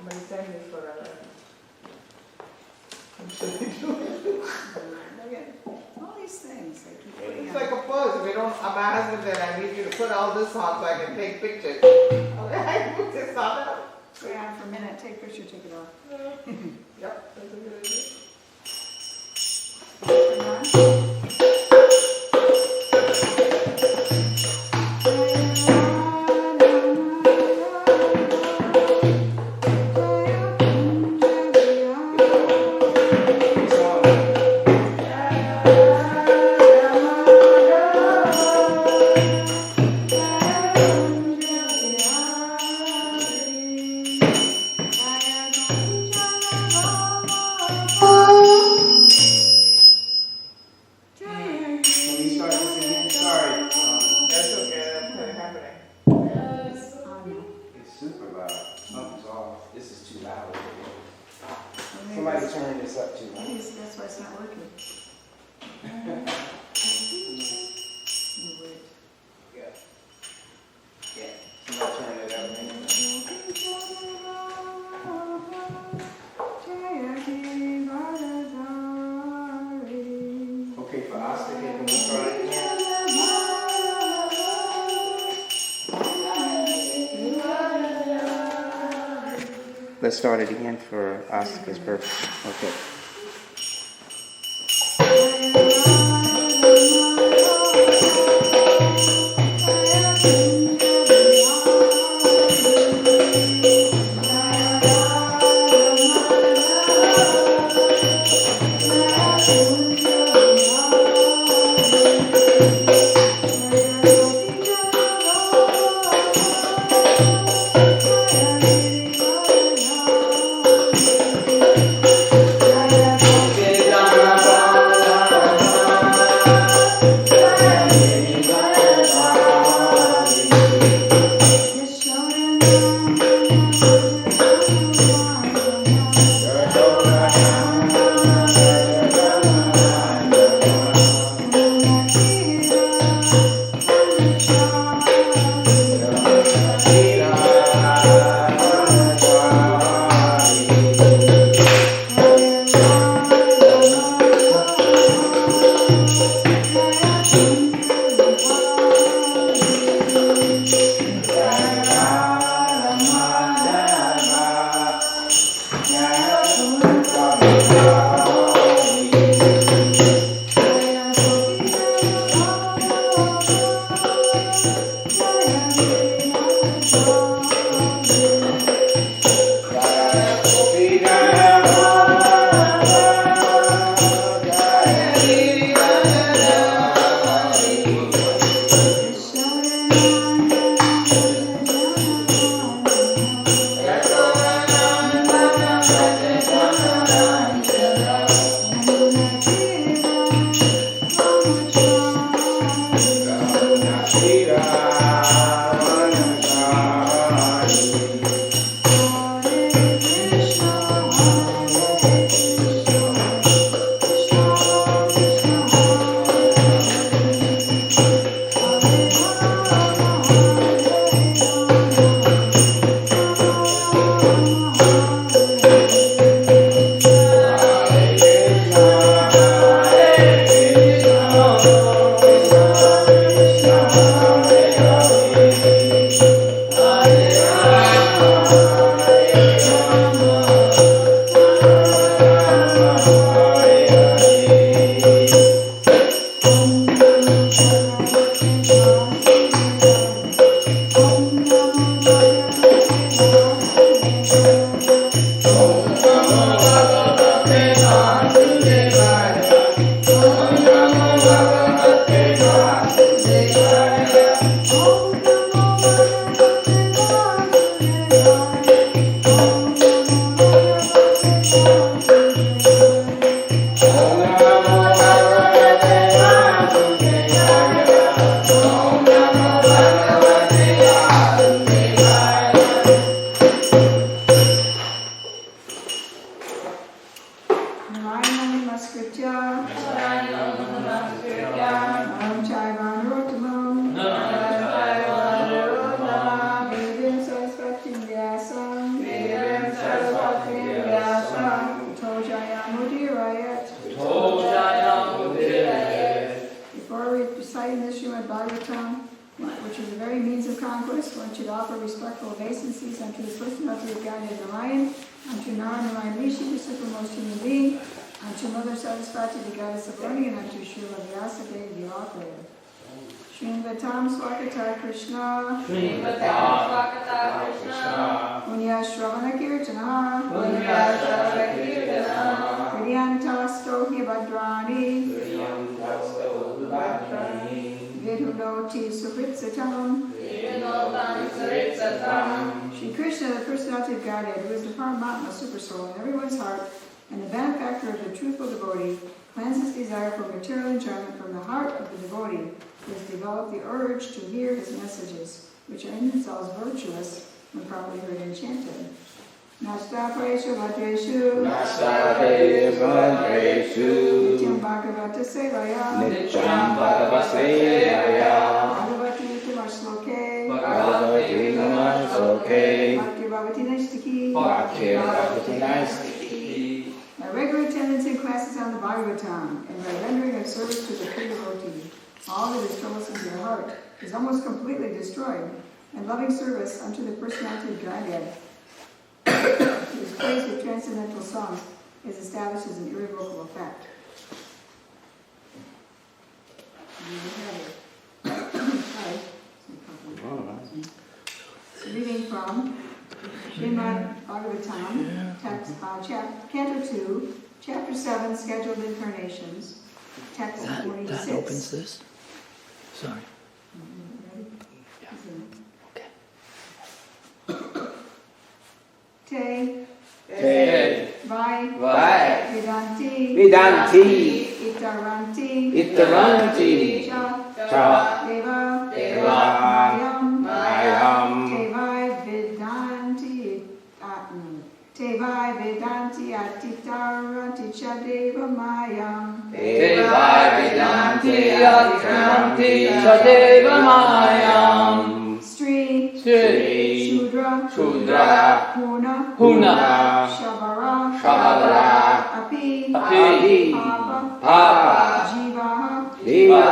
By the time is forever. Again, all these things. I keep putting It's out. like a pose. If you don't, my husband said, I need you to put all this on so I can take pictures. I put this on. Stay on for a minute, take a picture, take it off. Yep, that's a good idea. Turn on. That's why it's not working. Okay, for Oscar, can we start it again? Let's start it again for Oscar's birthday. Okay. conquest, one should offer respectful obeisances unto the personality of Godhead Narayan, unto Narayan Rishi, the supermost human being, unto Mother Saraswati, the goddess of learning, and unto Srila Vyasadeva, the author. Srimvatam Swakata Krishna, Srimvatam Swakata Krishna, Punya Shravana Kirtana, Punya Shravana Kirtana, Vidyantasto Hibadrani, Vidyantasto Hibadrani, Vidhunoti Subritsatam, Vidhunoti Subritsatam. Shri Krishna, the personality of Godhead, who is the Paramatma, Supersoul, in everyone's heart, and the benefactor of the truthful devotee, cleanses desire for material enjoyment from the heart of the devotee, who has developed the urge to hear his messages, which are in themselves virtuous when properly heard and chanted. Nastapreshu Bhadreshu, Nityam Bhagavata Sevaya, Bhagavati Tamashloke, Bhakti Bhavati Naistiki, by regular attendance in classes on the Bhagavatam, and by rendering of service to the pure devotee, all that is troublesome to your heart is almost completely destroyed, and loving service unto the personality of Godhead, whose praise with transcendental songs is established as an irrevocable effect. Reading from Srimad Bhagavatam, text, Canto 2, Chapter 7, Scheduled Incarnations, text 46. That opens this? Sorry. Te, Vai, Vedanti, Itaranti, Cha, Deva, Mayam, Te Vai Vedanti Atitaranti Cha Deva Mayam, Stri, Shudra, Huna, Shabara, Api, Papa, Jiva,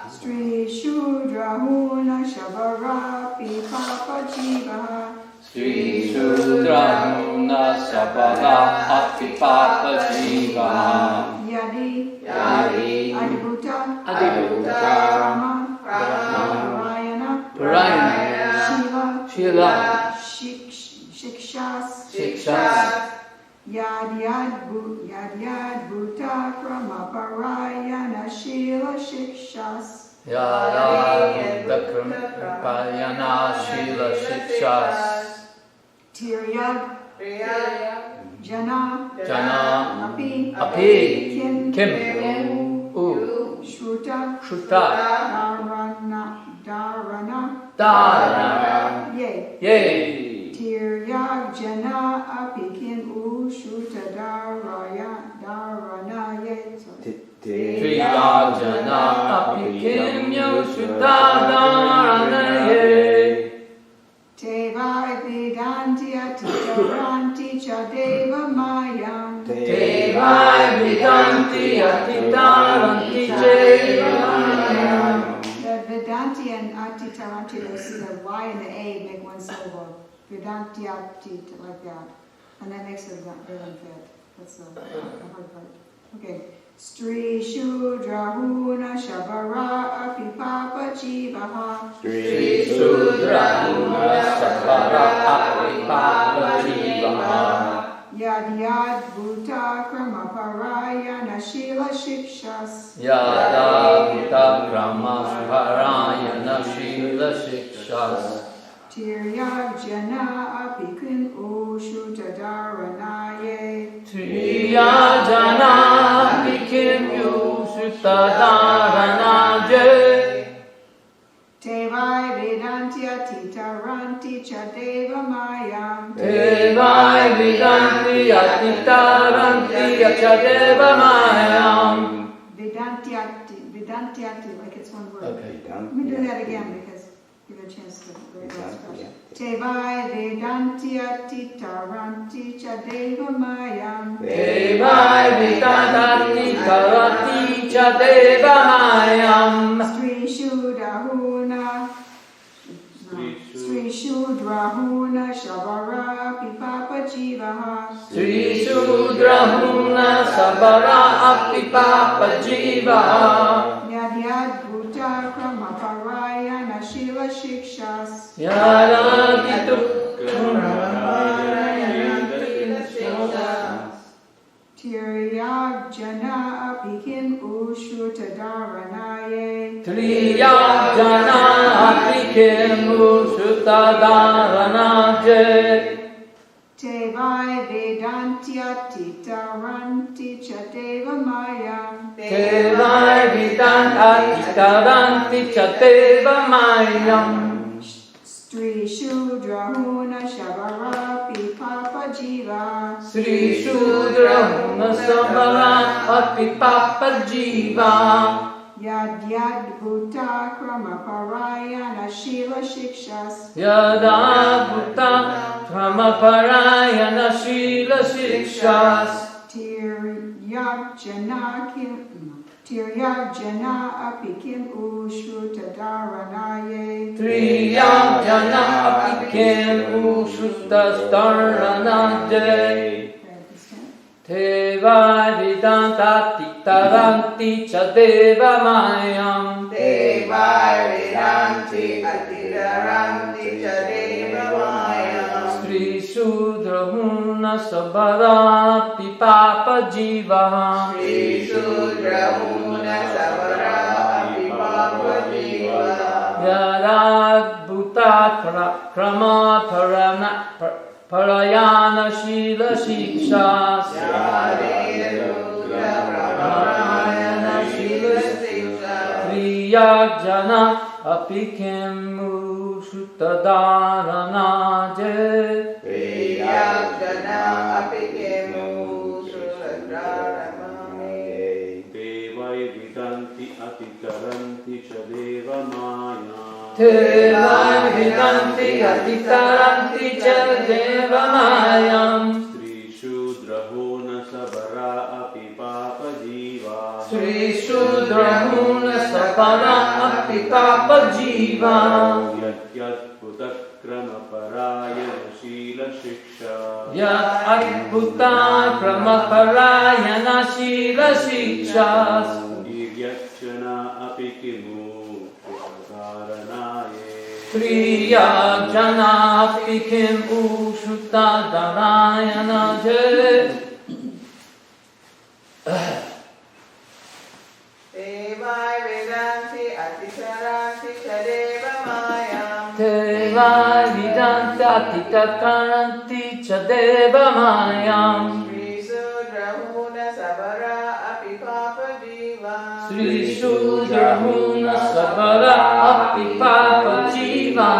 Stri, Shudra, Huna, Shabara, Api, Papa, Jiva, Sri Sudramuna Sabala Apipapa Jiva Yadi, Adibhuta, Rama, Shila Shikshas, Yad Bhuta Krama Parayana Shila Shikshas, Payana Shila Shikshas Tiryag, Jana, Api Kim Shruta, Dharana, Yay. Tiryag Jana Apikin Shruta Dharana, Yay. Triyajana Apikim Yoshutadharana Te Vai Vedanti Atitaranti Chadeva Mayam, Te Vai Vedanti Atitaranti Chadeva Mayam. The Vedanti and Atitaranti, they see the Y and the A make one syllable. Vedanti Atita, like that. And that makes it very unfit. That's the hard part. Okay. Stri Shudra Huna Shabara Api Papa Jivaha, Sri Sudra Huna Sabara Api Papa Jivaha Yad Bhuta Krama Parayana Shila Shikshas, Yada Bhuta Krama Parayana Shila Shikshas Tiryag Jana Apikin Shruta Dharanaye, Triyajana Apikim Yoshutadharana Te Vai Vedanti Atitaranti Chadeva Mayam, Te Vai Vedanti Atitaranti Chadeva Mayam. Vedanti Ati, like it's one word. Okay. Let me do that again because give it a chance to very well express. Te Vai Vedanti Atitaranti Chadeva Mayam, Te Vai Vedanti Taranti Chadeva Mayam. Stri Shudra Huna, Shudrahuna Shabara Pipapa Jivaha Sri Sudrahuna Sabara Apipapa Jiva Yadyad Bhuta Krama Parayana Shila Shikshas Yadakitu Tiryag Jana Apikim Ushutadharanaye Triyajana Apikemu Sutadaranaje Tevai Vedantya Titaranti Chateva Mayam Tevai Vidanta Titaranti Chateva Mayam Sri Shudrahuna Shabara Pipapa Jiva Sri Sudrahuna Sabara Apipapa Jiva Yadyad Bhuta Krama Parayana Shila Shikshas Yada Bhuta Kramaparayana Shila Shikshas Tiryag Jana Apikim Ushutadharanaye Triyajana Apikim Ushutadharanaje Tevai Vedanta Titaranti Chadeva Mayam Devai Vedanti Atidaranti Chadeva Mayam Sri Sudrahuna Sabara Pipapa Jiva Sri Sudrahuna Sabara Apipapa Jiva Yadad Bhuta Krama Parayana Shila Shikshas Parayana Shila Shikshas Triyajana Apikemu Sutadaranaje Priyajana Apikemu Sutadaranaye Devai Vidanti Atitaranti Chadeva Maya Tevai Vidanti Atitaranti Chadeva Mayam Sri Shudrahuna Sabara Apipapa Jiva Sri Sudrahuna Sabara Apipapa Jiva Yatyat Putakrama Parayana Shila Shiksha Yat Adbhuta Kramaparayana Shila Shikshas Divyachana Apikimu Sutadaranaye Triyajana Apikim Ushutadarayana Je Devai Vedanti Atidaranti Chadeva Mayam Tevai Vidanta Titakaranti Chadeva Mayam Sri Sudrahuna Sabara Apipapa Jiva Sri Sudrahuna Sabara Apipapa Jiva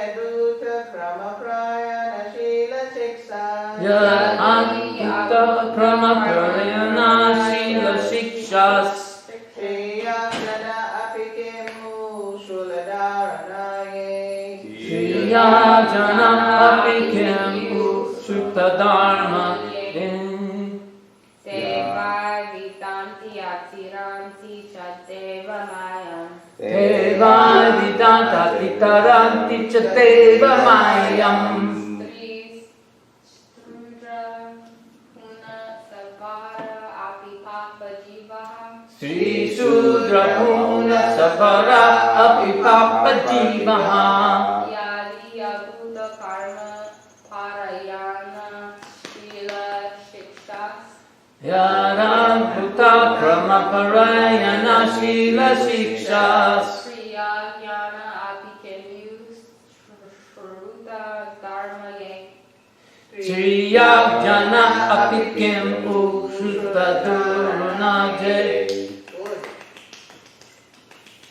Aduta Krama Prayana Shila Shiksa Yad Adbhuta Kramaparayana Shila Shikshas Priyajana Apikemu Shuladharanaye Triyajana Apikim Sutadharma Devai Vidanti Atiranti Chadeva Mayam Tevai Vidanta Titaranti Chadeva Mayam Sri Sudrahuna Sabara Apipapa Jiva Sri Sudrahuna Sabara Apipapa Jiva Yadiya Buddha Karma Parayana Shila Shikshas Yaran Bhuta Kramaparayana Shila Shikshas Priya Jnana Apikemu Shruta Dharmaye Triyajana Apikim Ushutadharanaje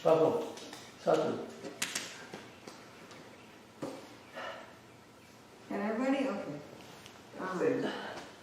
Pablo, Satu. Can everybody? Okay. That's it.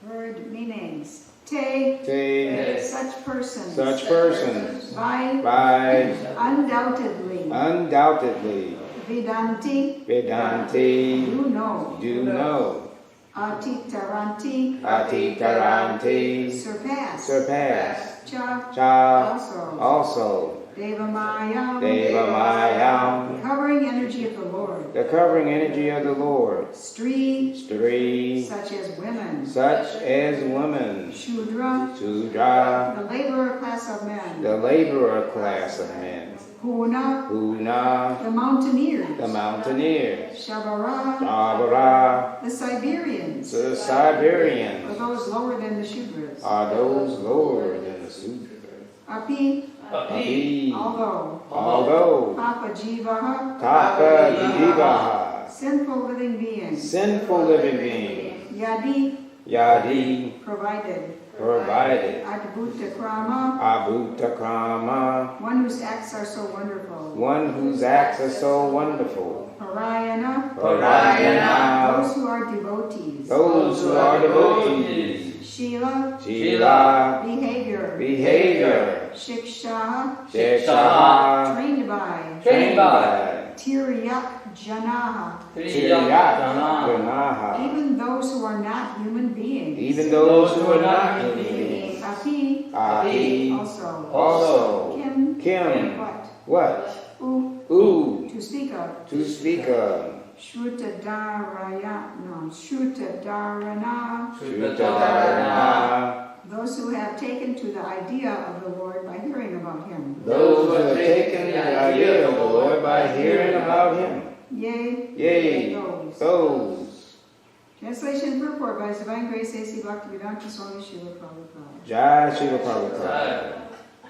Word meanings. Te, Te, such person. such person, By, by undoubtedly. undoubtedly, Vedanti, Vedanti, you know. do know, Atitaranti, Atitaranti, surpass. surpass, Cha, Cha, also. also, Devamayam, Devamayam, the covering energy of the Lord. the covering energy of the Lord. Stri, Stri, such as women. such as women. Shudra, Sudra, the laborer class of men. the laborer class of men. Puna, Una, the mountaineers. the mountaineers. Shabara, Shabara, the Siberians. the Siberians. Are those lower than the Shudras. Are those lower than the Sudra? Api, Api, although Papa Jivaha, Tapa Jivaha, sinful living beings. sinful living being. Yadi, Yadi, provided. provided. Adbhuta Krama, Abhuta Krama, one whose acts are so wonderful. one whose acts are so wonderful. Parayana, Parayana, those who are devotees. those who are devotees. Shila, Shila, behavior. behavior. Shiksha, Shiksha, trained by. trained by Tiryak Janaha, Tiryak, Jana, Ganaha, even those who are not human beings. even those who are not human beings. Api, Api, also. also. Kim, Kim, what? what? U, Ooh, to speak of. to speak of. Shrutadarana, Shrutadarana, those who have taken to the idea of the Lord by hearing about him. those who have taken the idea of the Lord by hearing about him. Yea, Yea, those. those. Translation and purport by His Divine Grace A.C. Bhaktivedanta Swami Srila Prabhupada. Jai Srila Prabhupada.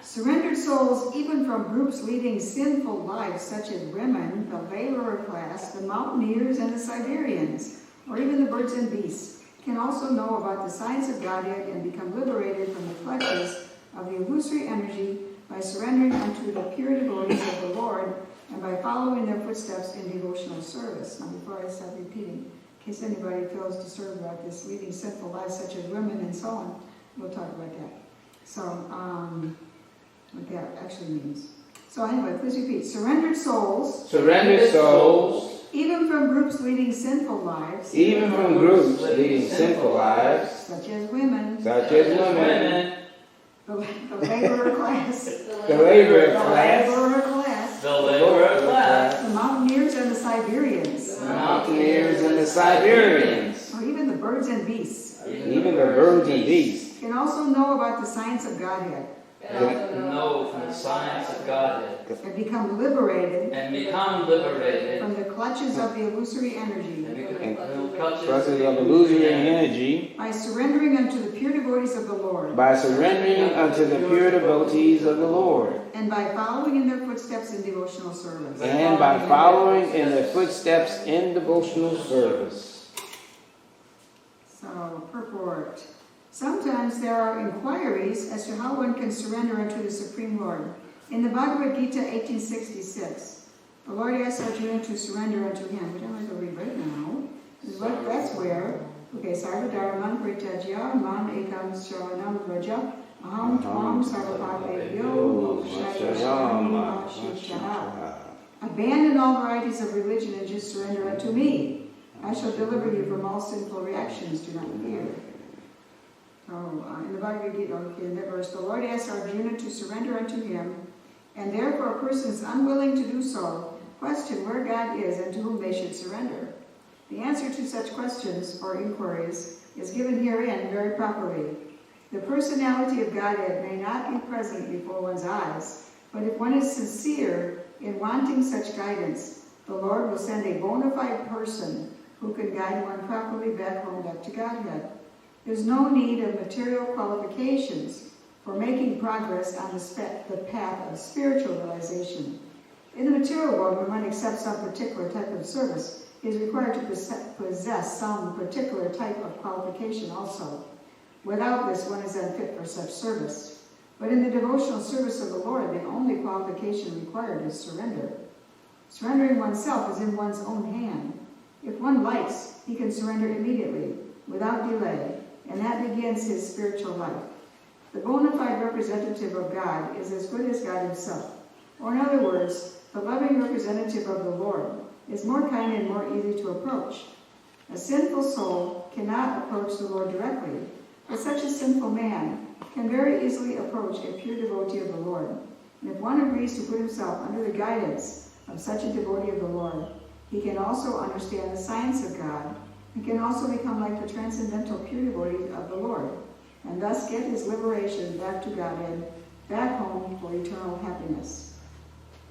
Surrendered souls, even from groups leading sinful lives, such as women, the laborer class, the mountaineers, and the Siberians, or even the birds and beasts, can also know about the science of Godhead and become liberated from the clutches of the illusory energy by surrendering unto the pure devotees of the Lord and by following their footsteps in devotional service. Now, before I start repeating, in case anybody feels disturbed about this, leading sinful lives such as women and so on, we'll talk about that. So, what that actually means. So anyway, please repeat. Surrendered souls, Surrendered souls, even from groups leading sinful lives, even from groups leading sinful lives, such as women, such as women, the laborer class, the laborer class, the laborer class, the mountaineers and the Siberians, the mountaineers and the Siberians, or even the birds and beasts, even the birds and beasts, can also know about the science of Godhead know from the science of Godhead and become liberated from the clutches of the illusory energy clutches of illusory energy, by surrendering unto the pure devotees of the Lord by surrendering unto the pure devotees of the Lord, and by following in their footsteps in devotional service. and by following in their footsteps in devotional service. So, purport. Sometimes there are inquiries as to how one can surrender unto the Supreme Lord. In the Bhagavad Gita 1866, the Lord asked Arjuna to surrender unto him, which I'm going to read right now. That's where, okay, Sarva Dharman Pritajya Man Ekam Sharanam Vraja Aham Tvam Sarvapapebhyo Mokshayashrami Mashishaha. Abandon all varieties of religion and just surrender unto me. I shall deliver you from all sinful reactions. Do not fear. In the Bhagavad Gita, in that verse, the Lord asked Arjuna to surrender unto him, and therefore a person is unwilling to do so, question where God is and to whom they should surrender. The answer to such questions or inquiries is given herein very properly. The personality of Godhead may not be present before one's eyes, but if one is sincere in wanting such guidance, the Lord will send a bona fide person who can guide one properly back home back to Godhead. There's no need of material qualifications for making progress on the path of spiritual realization. In the material world, when one accepts some particular type of service, he is required to possess some particular type of qualification also. Without this, one is unfit for such service. But in the devotional service of the Lord, the only qualification required is surrender. Surrendering oneself is in one's own hand. If one likes, he can surrender immediately, without delay, and that begins his spiritual life. The bona fide representative of God is as good as God himself. Or in other words, the loving representative of the Lord is more kind and more easy to approach. A sinful soul cannot approach the Lord directly, but such a sinful man can very easily approach a pure devotee of the Lord. And if one agrees to put himself under the guidance of such a devotee of the Lord, he can also understand the science of God, and can also become like the transcendental pure devotee of the Lord, and thus get his liberation back to Godhead, back home for eternal happiness.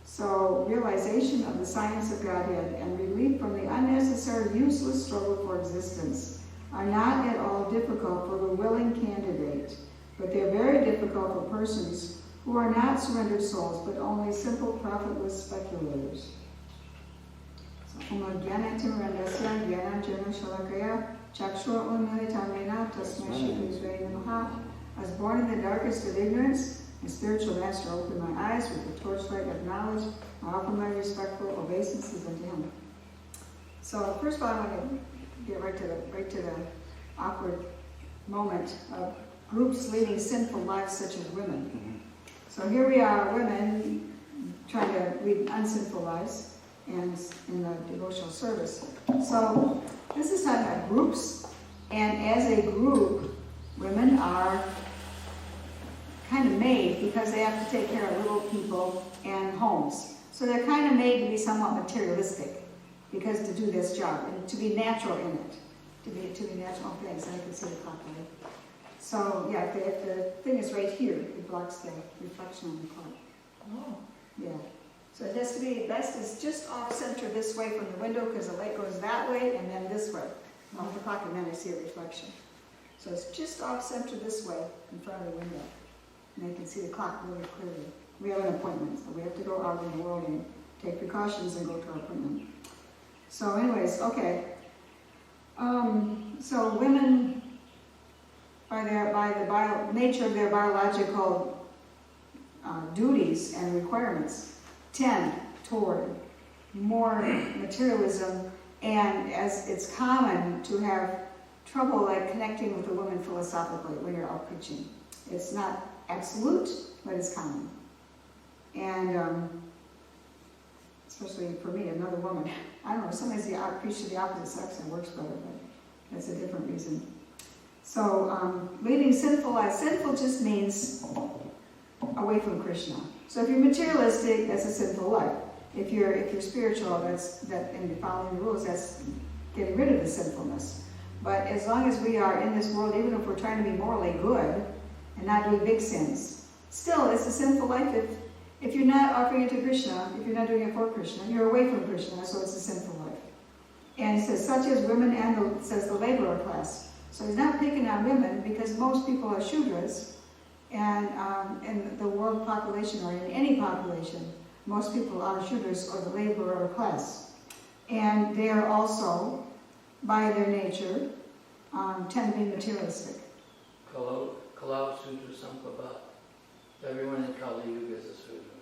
So, realization of the science of Godhead and relief from the unnecessary, useless struggle for existence are not at all difficult for the willing candidate, but they're very difficult for persons who are not surrendered souls, but only simple profitless speculators. I was born in the darkest of ignorance. My spiritual master opened my eyes with the torchlight of knowledge. I offer my respectful obeisances unto him. So first of all, I want to get right to the awkward moment of groups leading sinful lives such as women. So here we are, women, trying to lead unsinful lives and in the devotional service. So this is talking about groups, and as a group, women are kind of made because they have to take care of little people and homes. So they're kind of made to be somewhat materialistic, because to do this job and to be natural in it, to be natural things. And I can see the clock right. So yeah, if the thing is right here, it blocks the reflection on the clock. Oh. Yeah. So it has to be, best is just off center this way from the window, because the light goes that way and then this way off the clock, and then I see a reflection. So it's just off center this way in front of the window. And I can see the clock really clearly. We have an appointment, so we have to go out in the world and take precautions and go to our appointment. So anyways, okay. So women, by the nature of their biological duties and requirements, tend toward more materialism, and as it's common to have trouble like connecting with a woman philosophically when you're out preaching. It's not absolute, but it's common. And especially for me, another woman, I don't know, sometimes the preach to the opposite sex and works better, but that's a different reason. So leading sinful lives, sinful just means away from Krishna. So if you're materialistic, that's a sinful life. If you're spiritual, and following the rules, that's getting rid of the sinfulness. But as long as we are in this world, even if we're trying to be morally good and not doing big sins, still it's a sinful life. If you're not offering it to Krishna, if you're not doing it for Krishna, you're away from Krishna, so it's a sinful life. And it says, such as women and it says the laborer class. So he's not picking on women, because most people are Shudras, and in the world population, or in any population, most people are Shudras, or the laborer class. And they are also, by their nature, tend to be materialistic. Kalau Sudra Sampabha. Everyone in Kali Yuga is a Sudra.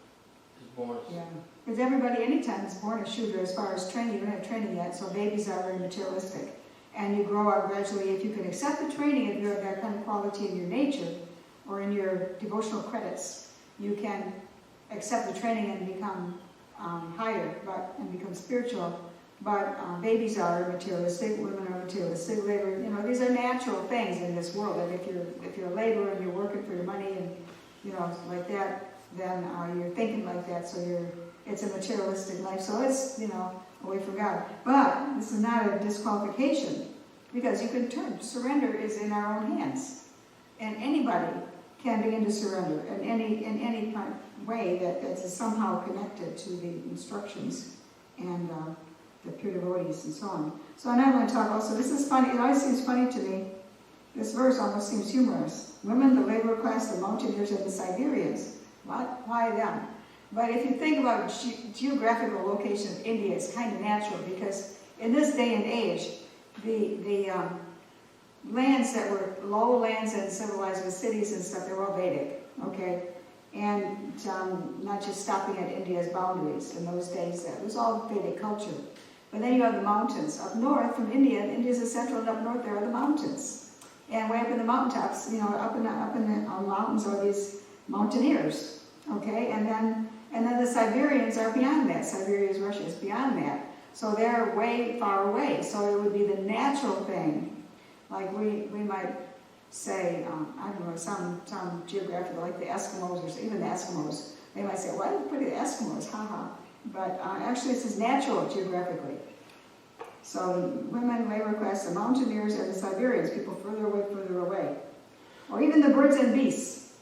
Is born a Sudra. Yeah. Because everybody, anytime, is born a Shudra as far as training. You don't have training yet, so babies are very materialistic. And you grow up gradually. If you can accept the training, if you have that kind of quality in your nature, or in your devotional credits, you can accept the training and become higher, and become spiritual. But babies are materialistic, women are materialistic, labor, these are natural things in this world. And if you're a laborer and you're working for your money and, like that, then you're thinking like that, so it's a materialistic life. So it's, away from God. But this is not a disqualification, because you can turn. Surrender is in our own hands. And anybody can begin to surrender in any way that is somehow connected to the instructions and the pure devotees and so on. So now I'm going to talk also, this is funny, it always seems funny to me, this verse almost seems humorous. Women, the labor class, the mountaineers, and the Siberians. What? Why them? But if you think about geographical location of India, it's kind of natural, because in this day and age, the lands that were low lands and civilized with cities and stuff, they were all Vedic, okay? And not just stopping at India's boundaries in those days, that was all Vedic culture. But then you have the mountains. Up north from India, India's the central, and up north there are the mountains. And way up in the mountaintops, up in the mountains are these mountaineers, okay? And then the Siberians are beyond that. Siberia's Russia is beyond that. So they're way far away. So it would be the natural thing. Like we might say, I don't know, some geographical, like the Eskimos, or even the Eskimos, They might say, why did you put it Eskimos? Haha. But actually this is natural geographically. So women, labor class, the mountaineers, and the Siberians, people further away. Or even the birds and beasts.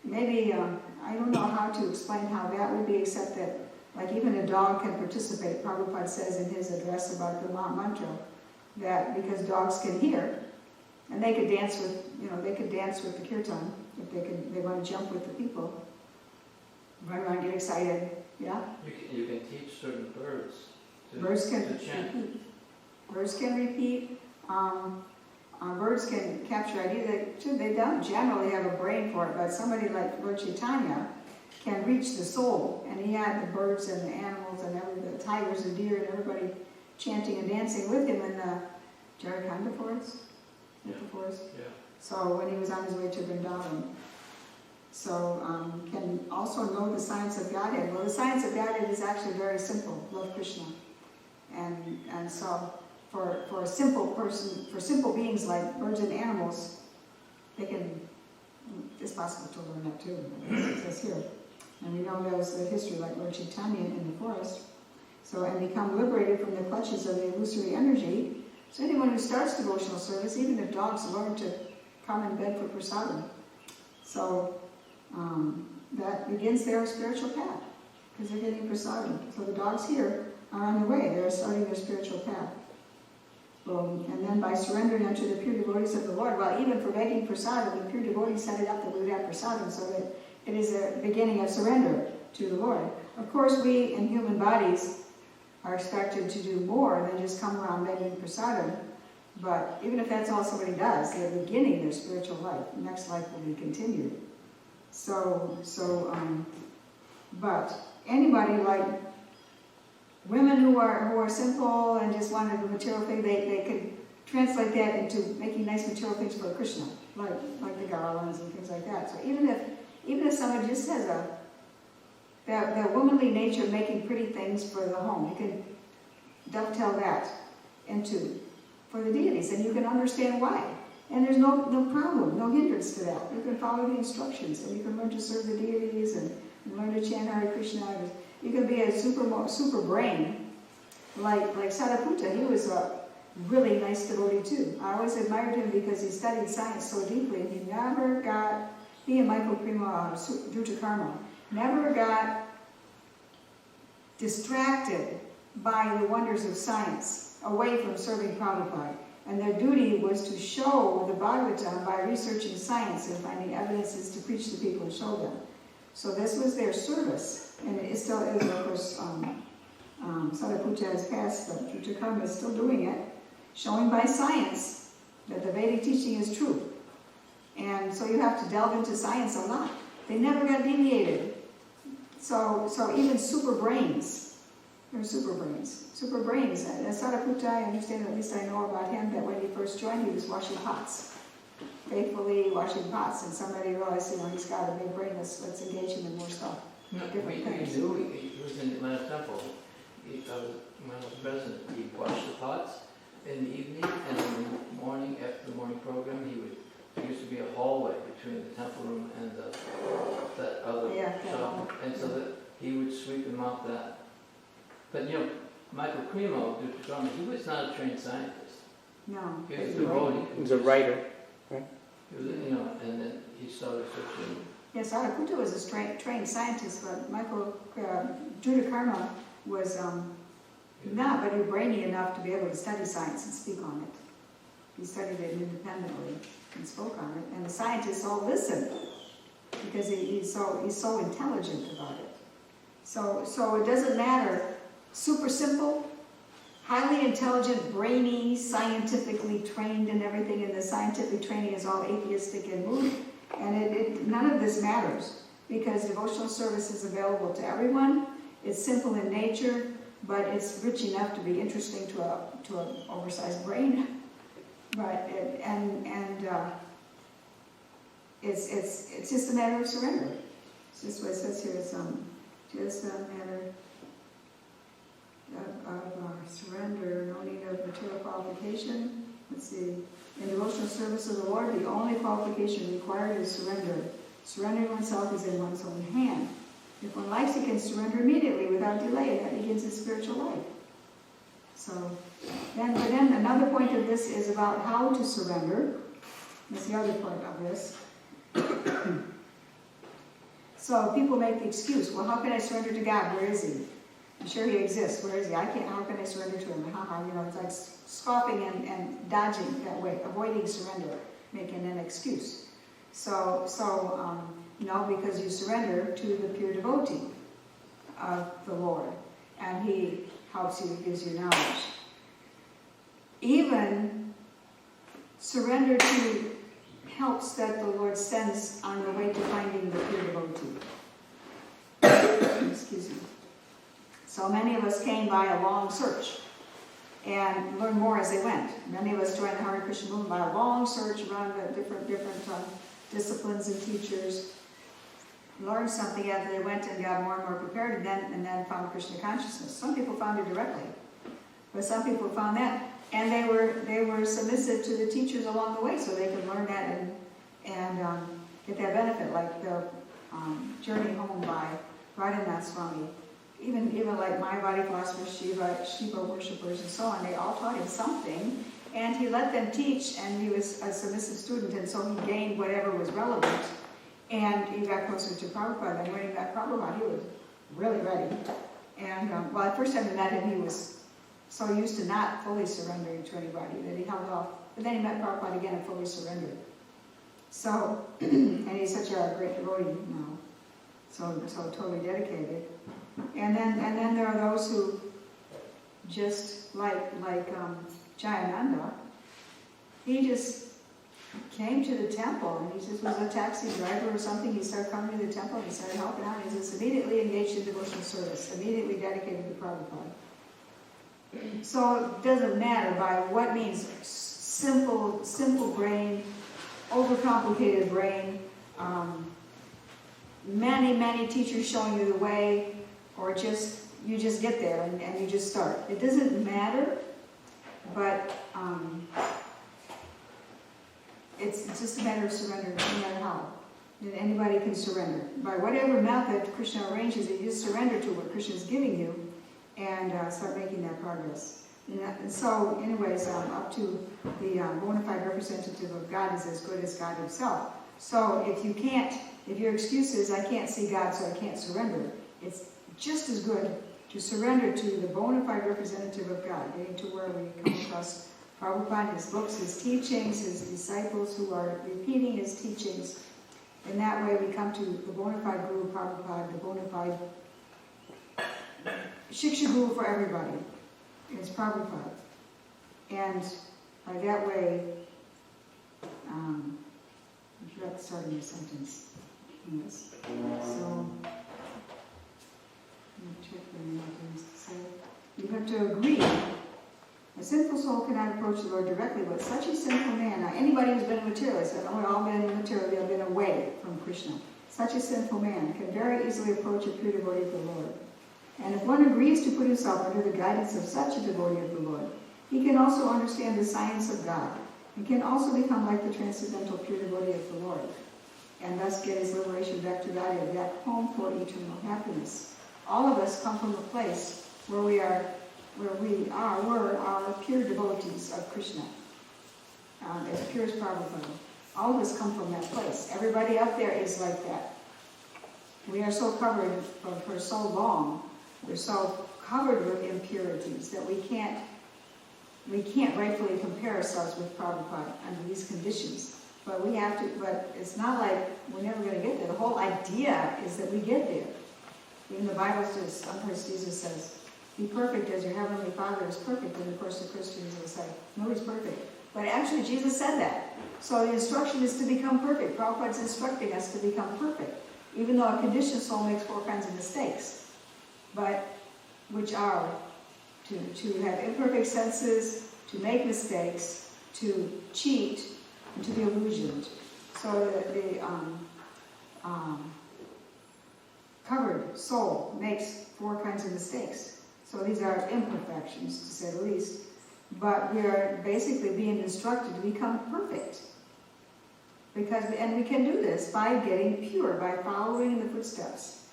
Maybe, I don't know how to explain how that would be, except that, like, even a dog can participate. Prabhupada says in his address about the mantra that because dogs can hear, and they could dance with, they could dance with the kirtan if they want to jump with the people, run around, get excited. Yeah. You can teach certain birds. Birds can chant. repeat. Birds can repeat. Birds can capture ideas. They don't generally have a brain for it, but somebody like Lord Chaitanya can reach the soul, and he had the birds and the animals and the tigers and deer and everybody chanting and dancing with him in the Jharkhand forest. Yeah. Yeah. So when he was on his way to Vrindavan. So can also know the science of Godhead. Well, the science of Godhead is actually very simple. Love Krishna. And so for a simple person, for simple beings like birds and animals, it's possible to learn that too. It says here. And we know there's the history like Lord Chaitanya in the forest. So, and become liberated from the clutches of the illusory energy. So anyone who starts devotional service, even if dogs learn to come and beg for prasadam. So that begins their spiritual path, because they're getting prasadam. So the dogs here are on the way, they're starting their spiritual path. And then by surrendering unto the pure devotees of the Lord, well, even for begging prasadam, the pure devotees set it up that we would have prasadam, so that it is a beginning of surrender to the Lord. Of course, we in human bodies are expected to do more than just come around begging prasadam, but even if that's all somebody does, they're beginning their spiritual life. The next life will be continued. But anybody like women who are simple and just wanted the material thing, they could translate that into making nice material things for Krishna, like the garlands and things like that. So even if somebody just has that womanly nature of making pretty things for the home, you can dovetail that for the deities, and you can understand why. And there's no problem, no hindrance to that. You can follow the instructions, and you can learn to serve the deities and learn to chant Hare Krishna. You can be a super brain, like Sariputta. He was a really nice devotee too. I always admired him because he studied science so deeply, and he and Michael Prima, Druta Karma, never got distracted by the wonders of science, away from serving Prabhupada. And their duty was to show the Bhagavatam by researching science and finding evidences to preach to people and show them. So this was their service, and it still is. Of course, Sariputta has passed, but Druta Karma is still doing it, showing by science that the Vedic teaching is true. And so you have to delve into science a lot. They never got deviated. So even super brains, they're super brains. Super brains. And Sariputta, I understand, at least I know about him, that when he first joined, he was washing pots. Faithfully washing pots. And somebody realized, he's got a big brain, let's engage him in more stuff. We knew he was in the Atlanta Temple. When I was president, he washed the pots in the evening, and in the morning, after the morning program, there used to be a hallway between the temple room and that other shop. And so that he would sweep them out that. But Michael Primo, he was not a trained scientist. No. He was a devotee. He was a writer. Right? He was, and then he started searching. Yes, Sariputta was a trained scientist, but Michael Druta Karma was not very brainy enough to be able to study science and speak on it. He studied it independently and spoke on it, and the scientists all listened because he's so intelligent about it. So it doesn't matter. Super simple, highly intelligent, brainy, scientifically trained and everything, and the scientific training is all atheistic and moody. And none of this matters, because devotional service is available to everyone. It's simple in nature, but it's rich enough to be interesting to an oversized brain. But it's just a matter of surrender. It's just what it says here. It's just a matter of surrender, no need of material qualification. Let's see. In devotional service of the Lord, the only qualification required is surrender. Surrendering oneself is in one's own hand. If one likes, he can surrender immediately without delay, and that begins his spiritual life. So, then another point of this is about how to surrender. That's the other point of this. So people make the excuse, well, how can I surrender to God? Where is he? I'm sure he exists. Where is he? How can I surrender to him? It's like scoffing and dodging that way, avoiding surrender, making an excuse. No, because you surrender to the pure devotee of the Lord, and he helps you, gives you knowledge. Even surrender to helps that the Lord sends on the way to finding the pure devotee. Excuse me. So many of us came by a long search and learned more as they went. Many of us joined the Hare Krishna movement by a long search around the different disciplines and teachers, learned something after they went and got more and more prepared, and then found Krishna consciousness. Some people found it directly, but some people found that, and they were submissive to the teachers along the way, so they could learn that and get that benefit, like the journey home by Radhanath Swami. Even like Mayavadi philosophers, Shiva worshippers, and so on, they all taught him something, and he let them teach, and he was a submissive student, and so he gained whatever was relevant, and he got closer to Prabhupada. And when he met Prabhupada, he was really ready. And the first time he met him, he was so used to not fully surrendering to anybody that he held off. But then he met Prabhupada again and fully surrendered. So, and he's such a great devotee now, so totally dedicated. And then there are those who just like Jayananda, he just came to the temple, and he just was a taxi driver or something. He started coming to the temple, and he started helping out. He just immediately engaged in devotional service, immediately dedicated to Prabhupada. So it doesn't matter by what means, simple brain, overcomplicated brain, many teachers showing you the way, or you just get there and you just start. It doesn't matter, but it's just a matter of surrender, no matter how. And anybody can surrender. By whatever method Krishna arranges it, you just surrender to what Krishna is giving you and start making that progress. And so, anyways, up to the bona fide representative of God is as good as God himself. So if your excuse is, I can't see God, so I can't surrender, it's just as good to surrender to the bona fide representative of God, getting to where we come across Prabhupada, his books, his teachings, his disciples who are repeating his teachings. In that way we come to the bona fide Guru Prabhupada, the bona fide Shiksha Guru for everybody. It's Prabhupada. And by that way, I forgot the start of your sentence. Yes. So, check the things to say. You have to agree. A sinful soul cannot approach the Lord directly, but such a sinful man, now anybody who's been a materialist, and we've all been immaterial, they've been away from Krishna. Such a sinful man can very easily approach a pure devotee of the Lord. And if one agrees to put himself under the guidance of such a devotee of the Lord, he can also understand the science of God, and can also become like the transcendental pure devotee of the Lord, and thus get his liberation back to God and back home for eternal happiness. All of us come from a place where we are pure devotees of Krishna, as pure as Prabhupada. All of us come from that place. Everybody up there is like that. We are so covered for so long. We're so covered with impurities that we can't rightfully compare ourselves with Prabhupada under these conditions. But we have to. But it's not like we're never going to get there. The whole idea is that we get there. Even the Bible says, sometimes Jesus says, be perfect as your heavenly Father is perfect. And of course the Christians will say, nobody's perfect. But actually Jesus said that. So the instruction is to become perfect. Prabhupada's instructing us to become perfect. Even though a conditioned soul makes 4 kinds of mistakes. But which are to have imperfect senses, to make mistakes, to cheat, and to be illusioned. So the covered soul makes 4 kinds of mistakes. So these are imperfections, to say the least. But we are basically being instructed to become perfect. And we can do this by getting pure, by following in the footsteps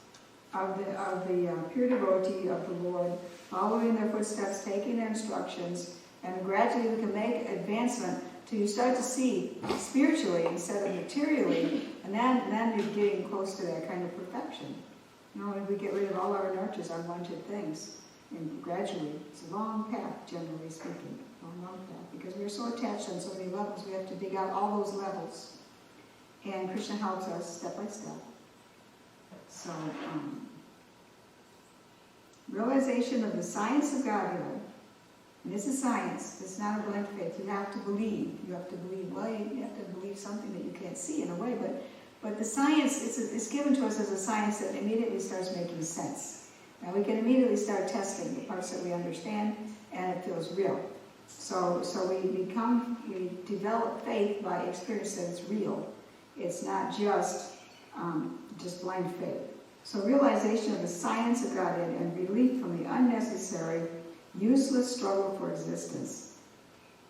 of the pure devotee of the Lord, following their footsteps, taking their instructions, and gradually we can make advancement till you start to see spiritually instead of materially, and then you're getting close to that kind of perfection. You know, we get rid of all our nurtures, our wanted things, and gradually, it's a long path, generally speaking, a long path, because we're so attached on so many levels, we have to dig out all those levels, and Krishna helps us step by step. So, realization of the science of Godhead. And this is science. It's not a blind faith. You have to believe. You have to believe. Well, you have to believe something that you can't see in a way. But the science, it's given to us as a science that immediately starts making sense. Now we can immediately start testing the parts that we understand, and it feels real. So we develop faith by experience that it's real. It's not just blind faith. So realization of the science of Godhead and relief from the unnecessary, useless struggle for existence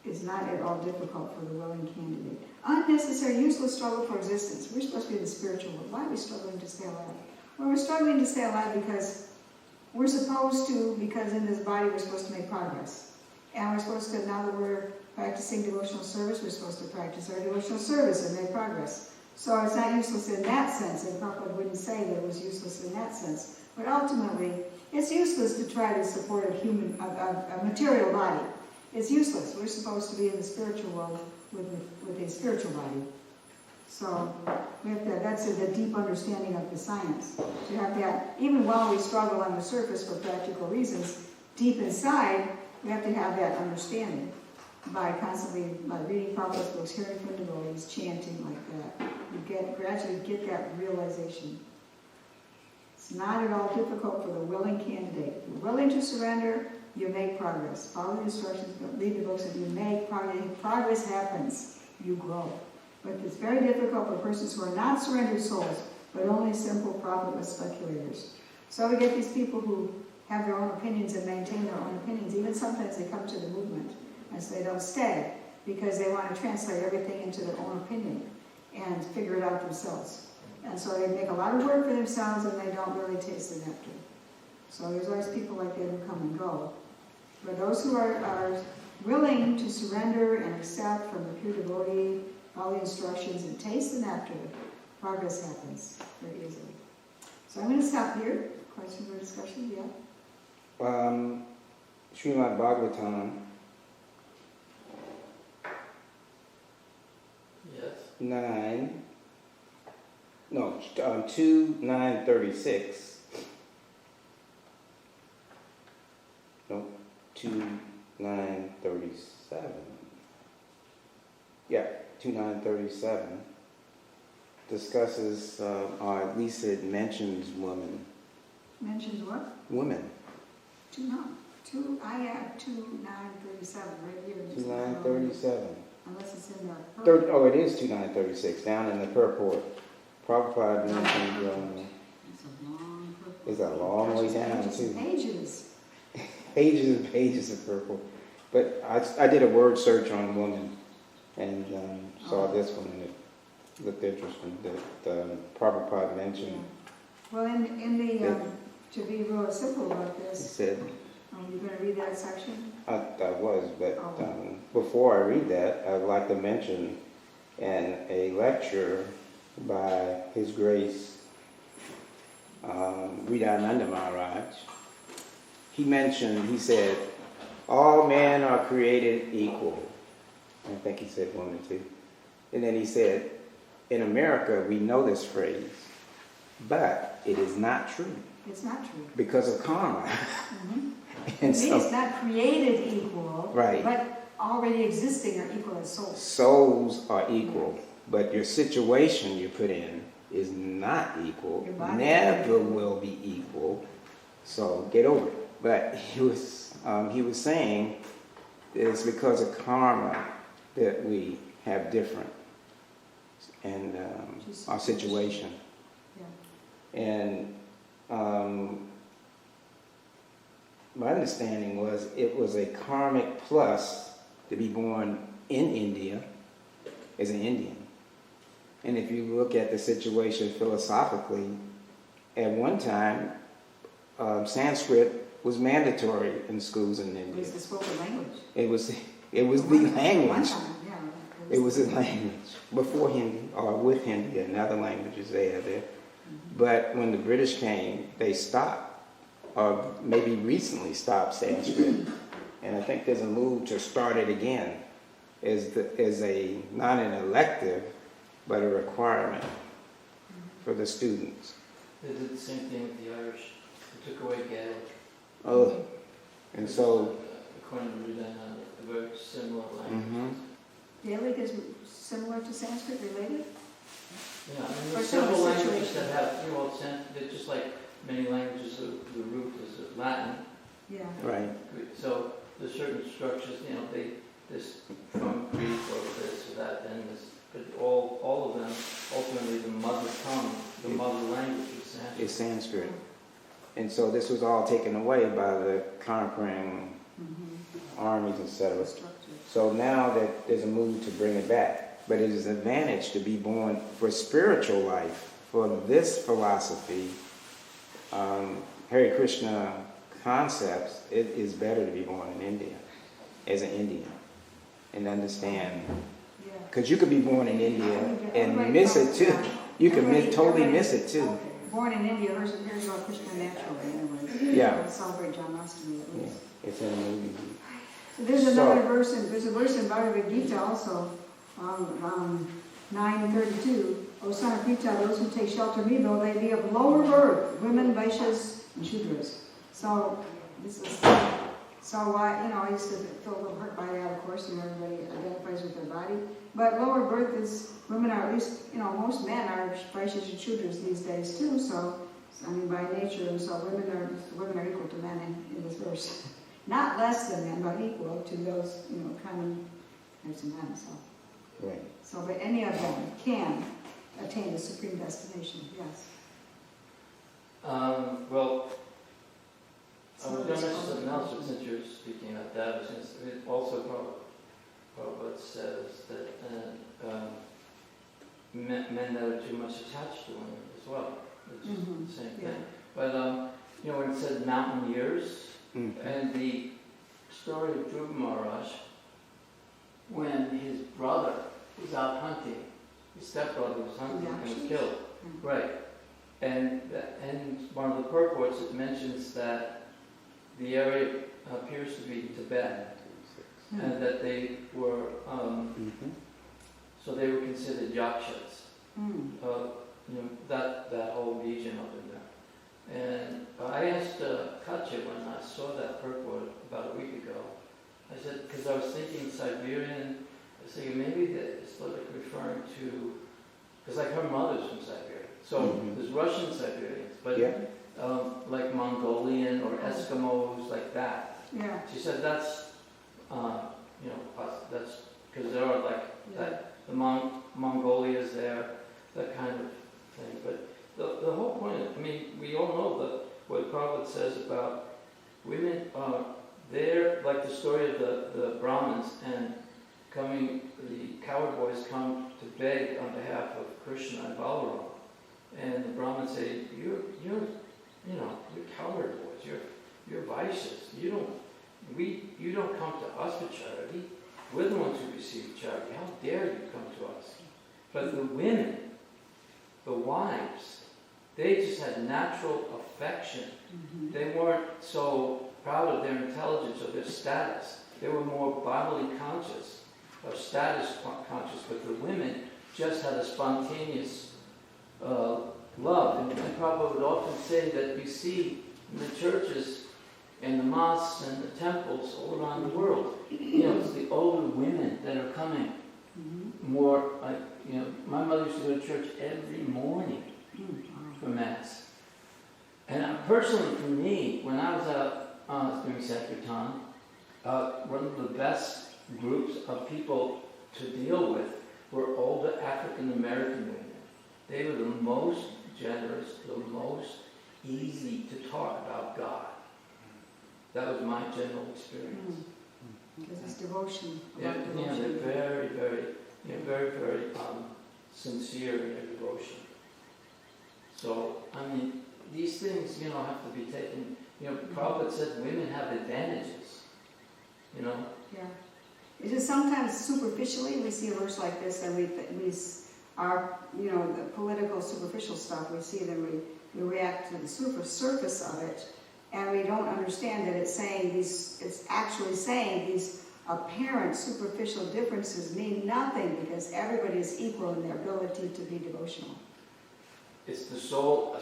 is not at all difficult for the willing candidate. Unnecessary, useless struggle for existence. We're supposed to be in the spiritual world. Why are we struggling to stay alive? Well, we're struggling to stay alive because we're supposed to, because in this body we're supposed to make progress. And we're supposed to, now that we're practicing devotional service, we're supposed to practice our devotional service and make progress. So it's not useless in that sense, and Prabhupada wouldn't say that it was useless in that sense. But ultimately, it's useless to try to support a material body. It's useless. We're supposed to be in the spiritual world with a spiritual body. So we have to, that's the deep understanding of the science. You have that, even while we struggle on the surface for practical reasons, deep inside, we have to have that understanding by reading Prabhupada's books, hearing from devotees, chanting like that. You gradually get that realization. It's not at all difficult for the willing candidate. If you're willing to surrender, you make progress. Follow the instructions, read the books, and you make progress. Progress happens. You grow. But it's very difficult for persons who are not surrendered souls, but only simple profitless speculators. So we get these people who have their own opinions and maintain their own opinions. Even sometimes they come to the movement, and so they don't stay, because they want to translate everything into their own opinion and figure it out themselves. And so they make a lot of work for themselves and they don't really taste the nectar. So there's always people like that who come and go. But those who are willing to surrender and accept from the pure devotee, follow the instructions and taste the nectar, progress happens very easily. So I'm going to stop here. Questions or discussion? Yeah? Srimad Bhagavatam Yes. 2:9:36. No, 2:9:37. Yeah, 2:9:37 discusses, or at least it mentions women. Mentions what? Women. I have 2:9:37 right here. 2:9:37. Unless it's in there. Oh, it is 2:9:36 down in the purport. Prabhupada mentioned. It's a long way down too. Pages. Pages and pages of purport. But I did a word search on woman and saw this one and it looked interesting that Prabhupada mentioned. Yeah. Well, in the to be real simple about He this. said. You're going to read that section? I was, but before I read that, I'd like to mention a lecture by His Grace Ridananda Maharaj. He said, all men are created equal. I think he said women too. And then he said, in America, we know this phrase, but it is not true. It's not true. Because of karma. Mm-hmm. And so, it's not created equal, right, but already existing are equal as souls. Souls are equal, but your situation you put in is not equal, never will be equal, so get over it. But he was saying it's because of karma that we have different and our situation. Yeah. And my understanding was it was a karmic plus to be born in India as an Indian. And if you look at the situation philosophically, at one time, Sanskrit was mandatory in schools in It India. was the spoken language. It was the One language. time, yeah. It was the language before Hindi, or with Hindi and other languages they had there. But when the British came, they stopped, or maybe recently stopped Sanskrit. And I think there's a move to start it again as a not an elective, but a requirement for the students. They did the same thing with the Irish. They took away Gaelic. Oh, and so. According to Rudana, a very similar language. Gaelic is similar to Sanskrit, related? Yeah, I mean, For there's some several languages situation. that have, they're just like many languages, the root is Latin. Yeah. Right. So there's certain structures, this from Greek or this or that, and this, but all of them, ultimately the mother tongue, the mother language is Sanskrit. It's Sanskrit. And so this was all taken away by the conquering armies, etc. So now that there's a move to bring it back. But it is an advantage to be born for spiritual life, for this philosophy, Hare Krishna concepts. It is better to be born in India, as an Indian, and understand. Because you could be born in India and miss it too. You could totally miss it too. Born in India, here's about Krishna naturally, anyway. Yeah. Celebrate Janmashtami at least. Yeah, it's in the movie. So there's another verse, there's a verse in Bhagavad Gita also, 9:32. O son of Pita, those who take shelter of me, though they be of lower birth, women, Vaishyas, and Shudras. So this is, why, I used to feel a little hurt by that, of course, everybody identifies with their body. But lower birth is, women are, at least, most men are Vaishyas and Shudras these days too, so, by nature, and so women are equal to men in this verse. Not less than men, but equal to those, common types of men, so. Right. So, but any of them can attain the supreme destination, yes. Well, I was going to mention something else, but since you're speaking about that, it also Prabhupada says that men that are too much attached to women as well, which is the same thing. But, when it said mountain years, and the story of Dhruva Maharaj, when his brother was out hunting, his stepbrother was hunting and was killed. Right. And one of the purports, it mentions that the area appears to be Tibet, and that they were, so they were considered yakshas. That whole region up in there. And I asked Katya when I saw that purport about a week ago, I said, because I was thinking Siberian, I was thinking maybe that it's like referring to, because like her mother's from Siberia. So there's Russian Siberians, but like Mongolian or Eskimos, like that. Yeah. She said that's, that's because there are that, the Mongolia's there, that kind of thing. But the whole point, we all know what Prabhupada says about women, they're like the story of the Brahmins and the coward boys come to beg on behalf of Krishna and Balaram. And the Brahmins say, you're coward boys, you're Vaishyas, you don't come to us for charity. We're the ones who receive charity. How dare you come to us? But the women, the wives, they just had natural affection. They weren't so proud of their intelligence or their status. They were more bodily conscious or status conscious, but the women just had a spontaneous love. And Prabhupada would often say that you see in the churches and the mosques and the temples all around the world, it's the older women that are coming more like, my mother used to go to church every morning for Mass. And personally for me, when I was out doing Sankirtan, one of the best groups of people to deal with were older African American women. They were the most generous, the most easy to talk about God. That was my general experience. Because it's devotion. They're very, very, very, very sincere in their devotion. So, I mean, these things, you know, have to be taken, you know, Prabhupada said women have advantages, you know. Yeah. It's just sometimes superficially we see a verse like this and we are, you know, the political superficial stuff, we see then we react to the surface of it, and we don't understand that it's actually saying these apparent superficial differences mean nothing because everybody is equal in their ability to be devotional. It's a soul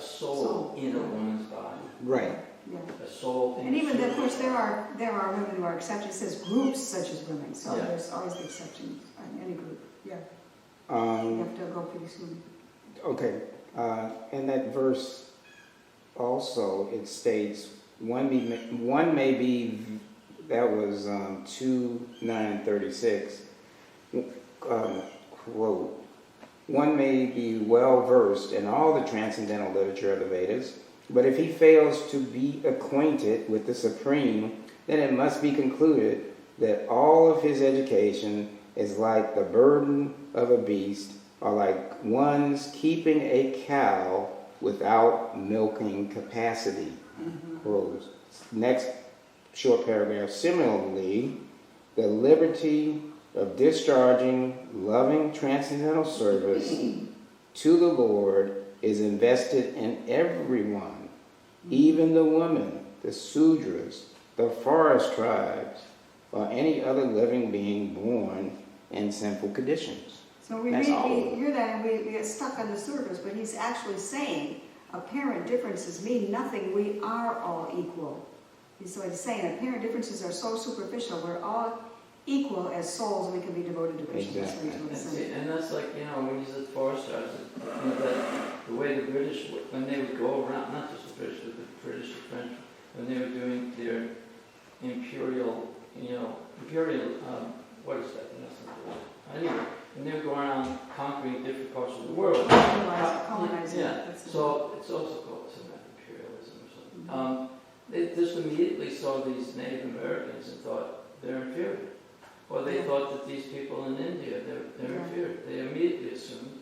in a woman's body. Right. Yeah. A soul in And even a of course there are women who are excepted. It says groups such as women, so Yeah. there's always the exceptions in any group. Yeah. You have to go pretty soon. Okay. In that verse also it states one may be that was 2:9:36 quote. One may be well versed in all the transcendental literature of the Vedas, but if he fails to be acquainted with the Supreme, then it must be concluded that all of his education is like the burden of a beast, or like one's keeping a cow without milking capacity. Quote. Next short paragraph. Similarly, the liberty of discharging loving transcendental service to the Lord is invested in everyone, even the women, the Sudras, the forest tribes, or any other living being born in sinful conditions. So we hear that and we get stuck on the surface, but he's actually saying apparent differences mean nothing. We are all equal. So he's saying apparent differences are so superficial. We're all equal as souls. We can be devoted to Krishna. Exactly. And that's like, you know, when you said forest tribes, you know, that the way the British, when they would go around, not just the British, but the British and French, when they were doing their imperial, what is that? Anyway, when they would go around conquering different parts of the world. Colonizing. Yeah, so it's also called imperialism or something. They just immediately saw these Native Americans and thought they're inferior. Or they thought that these people in India, they're inferior. They immediately assumed,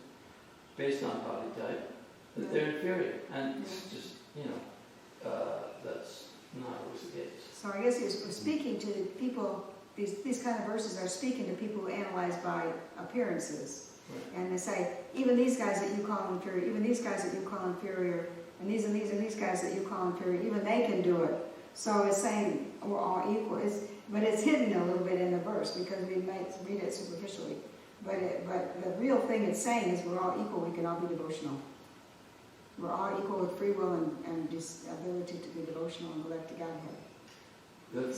based on body type, that they're inferior. And it's just, that's not always the case. So I guess he's speaking to people, these kind of verses are speaking to people who analyze by appearances. Right. And they say, even these guys that you call inferior, even these guys that you call inferior, and these guys that you call inferior, even they can do it. So it's saying we're all equal. But it's hidden a little bit in the verse because we might read it superficially. But the real thing it's saying is we're all equal. We can all be devotional. We're all equal with free will and this ability to be devotional and go back to Godhead. The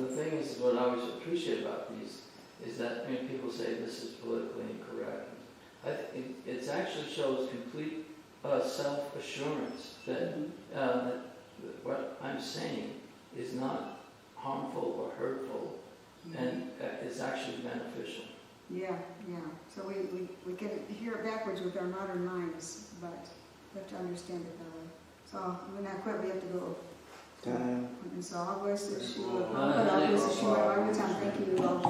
thing is, what I always appreciate about these is that people say this is politically incorrect. It actually shows complete self-assurance that what I'm saying is not harmful or hurtful, and is actually beneficial. Yeah. So we can hear it backwards with our modern minds, but we have to understand it that way. So when I quit, we have to go. Time. And so I'll bless the Shua. I'll bless the Shua. Thank you all.